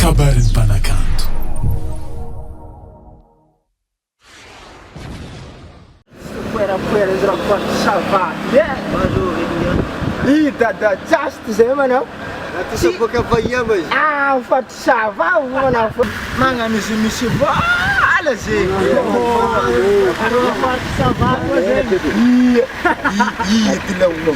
kabarin'ny mpanakanto. Poerapoera izy raha faty savaty dada just zay manao boka vahia ma izy faty sava manao magnano izy misy vala zay faty sava koa zay ty laolo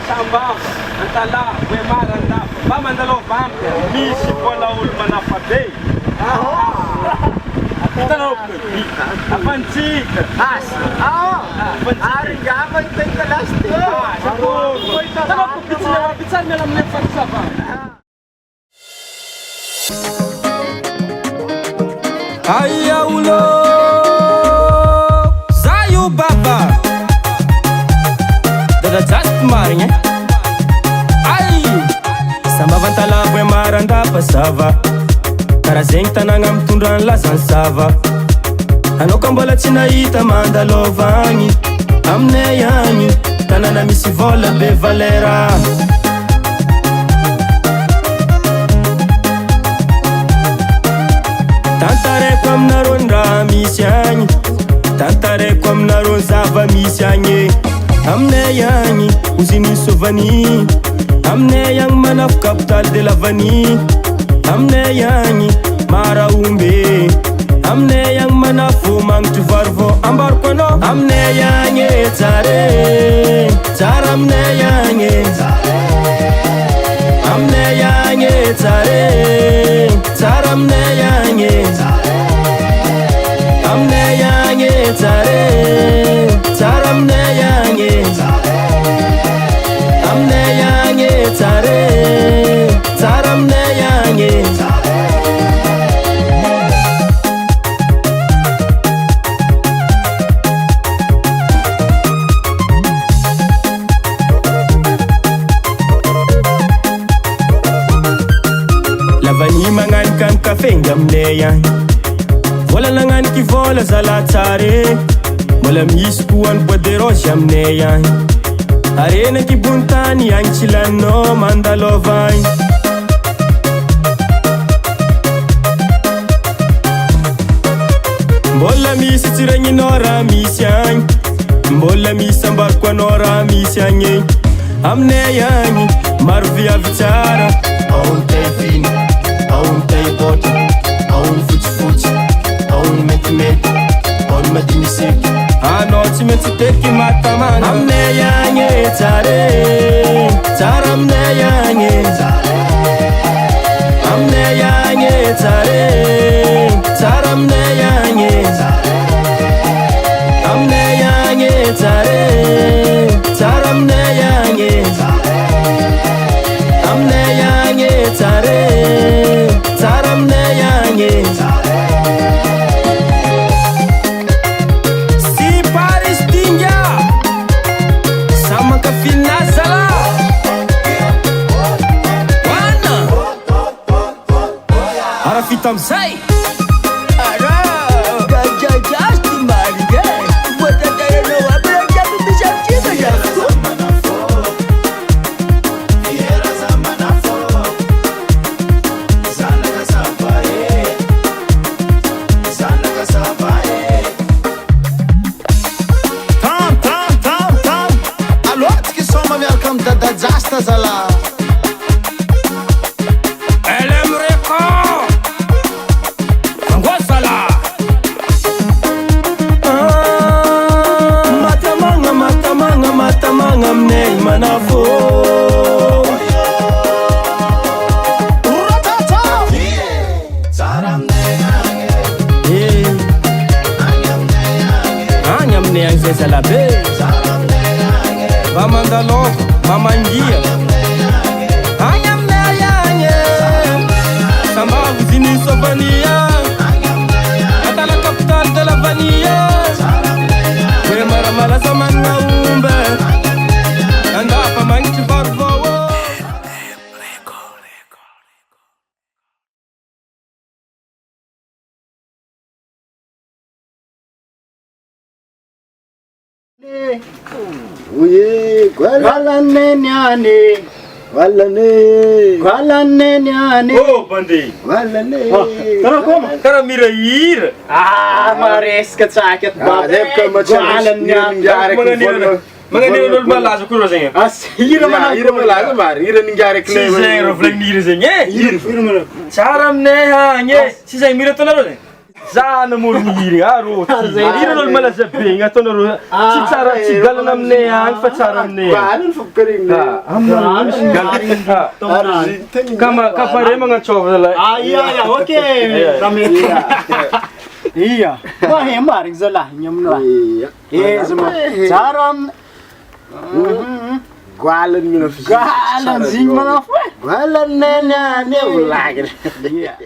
Samba, antala, maranda, mandalo vampa, misy bola olo manafabe. Hitanao afantsika. Arigava ny tegna lasty. Hitanao pitsany miala amin'ny faty sava. Aya ulo, zayu baba. Just marigny ay samba vantala voe maranda pasava karaha zegny tanagna mitondra ny lazansava anao ka mbola tsy nahita mandalovagny aminay agny tanàna misy vola be valera tantareko aminareo ny raha misy agny tantareko aminareo ny zava misy agny aminay agny usiny sovany aminay agny manafo capital de lavany aminay agny maraombe aminay agny manafo magnitry varvo ambaroko anao aminay agny tsare tsara aminay agny aminay agny tsare tsara aminay agny aminay agny tsare tsara aminay agny aminay agny tsare tsara aminay agny lavany magnanika ny kafe ngaminay agny vola nagnaniky vola zala tsare mbola misy koa ny bois de roche aminay agny arenaky bontany agny tsy laninao mandalovagny mbola misy tsiragninao raha misy agny mbola misy ambaroko anao raha misy agny aminay agny maro viavy tsara ao ny tay finy ao ny tay bota ao ny fotsifotsy ao ny mentimety ao ny madiniseky anao tsy maintsy teky matamagna aminay agny tsare tsara aminay agny aminay agny tsare tsara aminay agny aminay agny tsare tsara aminay agny aminay agny tsare tsara aminay agny Tamsay just marigny voatantaranao aby raha jiaby misamtsika zako tam alohatsika soma miaraka amy dada jasta zala matamagna aminay manafo agny aminay agny zay zalabe mamandaloko mamangia agny aminay agny sambavo ziny sovania atala capital de lavania hoe maramalaza mannaombe andapa magnitry varvo Oye, gualane niane. Gualane niane. Oh, bande. Gualane. Tara como? Tara mirair. Mares ka sakit ba? Gualane niane. Mga nilolol malazo ko roseng. Hira malazo mar. Hira ningyari Si Zeng reflect ni roseng. Hira. Charam ne ha nye. Si Zeng mira to na roseng. Zana mo miri aro. Hira nol malazo pinga to na ro. Si chara si galanam ne ang fa charam ne. Paano fukering na? Kama kapare mga chovala. Iya, okay. Iya. Wah, maring zala nyam na. Iya, zuma. Charam Gualan zing mana? Gualan nenya ne ulagin. Iya.